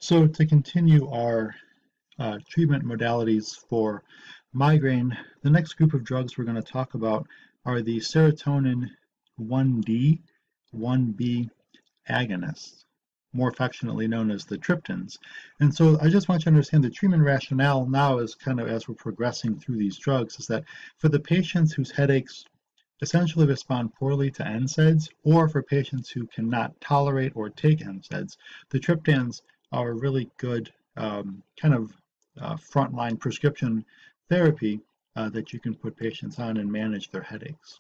So to continue our treatment modalities for migraine, the next group of drugs we're going to talk about are the Serotonin 1D1b Agonist, more affectionately known as the Triptans. And so I just want you to understand the treatment rationale now is kind of as we're progressing through these drugs is that for the patients whose headaches essentially respond poorly to NSAIDs, or for patients who cannot tolerate or take NSAIDs, the triptans are a really good frontline prescription therapy that you can put patients on and manage their headaches.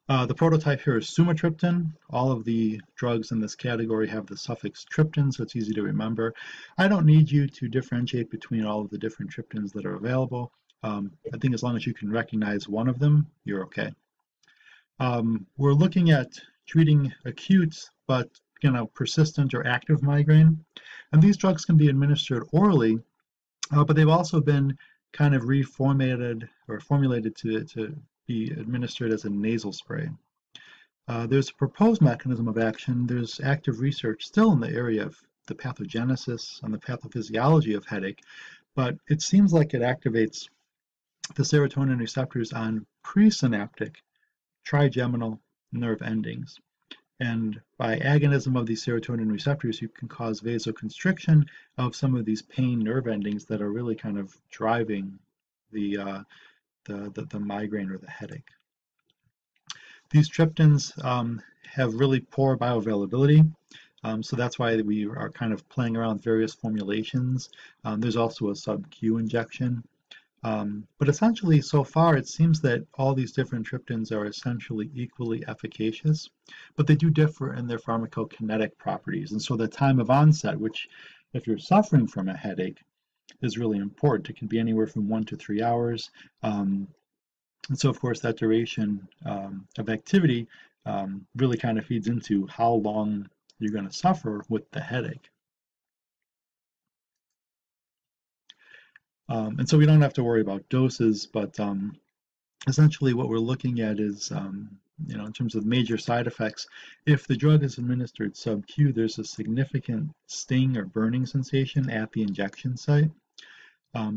The prototype here is Sumatriptan. All of the drugs in this category have the suffix triptan, so it's easy to remember. I don't need you to differentiate between all of the different triptans that are available. I think as long as you can recognize one of them, you're okay. We're looking at treating acute but persistent or active migraine, and these drugs can be administered orally, but they've also been kind of reformatted or formulated to be administered as a nasal spray. There's a proposed mechanism of action. There's active research still in the area of the pathogenesis and the pathophysiology of headache, but it seems like it activates the serotonin receptors on presynaptic trigeminal nerve endings. And by agonism of these serotonin receptors, you can cause vasoconstriction of some of these pain nerve endings that are really kind of driving the migraine or the headache. These triptans have really poor bioavailability, so that's why we are kind of playing around with various formulations. There's also a sub-Q injection. But essentially, so far, it seems that all these different triptans are essentially equally efficacious, but they do differ in their pharmacokinetic properties. And so the time of onset, which if you're suffering from a headache, is really important. It can be anywhere from 1 to 3 hours. And so, of course, that duration of activity really kind of feeds into how long you're going to suffer with the headache. And so we don't have to worry about doses, but essentially what we're looking at is, in terms of major side effects, if the drug is administered sub-Q, there's a significant sting or burning sensation at the injection site.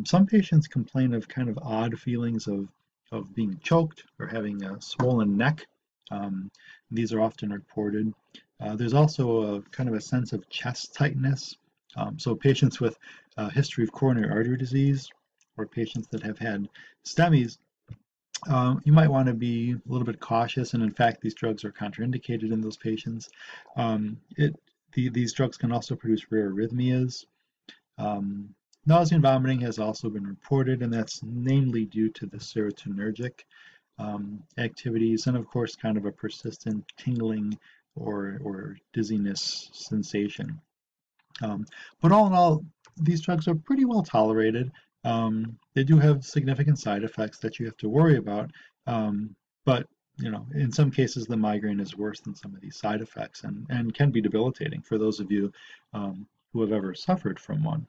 Some patients complain of kind of odd feelings of being choked or having a swollen neck. These are often reported. There's also a kind of a sense of chest tightness. So patients with a history of coronary artery disease or patients that have had STEMIs, you might want to be a little bit cautious, and in fact these drugs are contraindicated in those patients. These drugs can also produce rare arrhythmias. Nausea and vomiting has also been reported, and that's namely due to the serotonergic activities, and of course kind of a persistent tingling or dizziness sensation. But all in all, these drugs are pretty well tolerated. They do have significant side effects that you have to worry about, but in some cases the migraine is worse than some of these side effects and can be debilitating for those of you who have ever suffered from one.